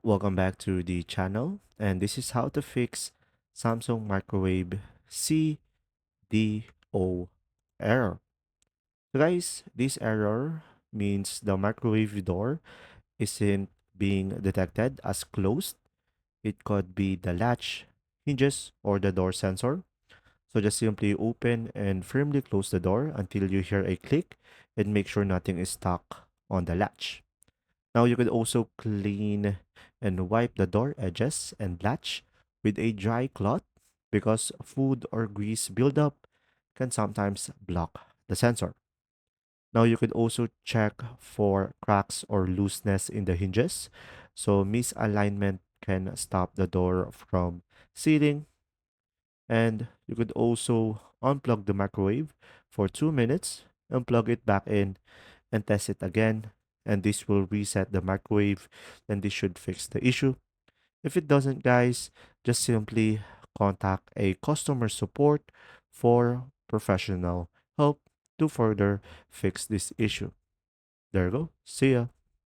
Welcome back to the channel, and this is how to fix Samsung microwave CDO error. So guys, this error means the microwave door isn't being detected as closed. It could be the latch, hinges, or the door sensor. So just simply open and firmly close the door until you hear a click and make sure nothing is stuck on the latch. Now you could also clean and wipe the door edges and latch with a dry cloth because food or grease buildup can sometimes block the sensor. Now you could also check for cracks or looseness in the hinges. So misalignment can stop the door from sealing, and you could also unplug the microwave for 2 minutes and plug it back in and test it again, and this will reset the microwave, and this should fix the issue. If it doesn't, guys, just simply contact a customer support for professional help to further fix this issue. There you go. See ya.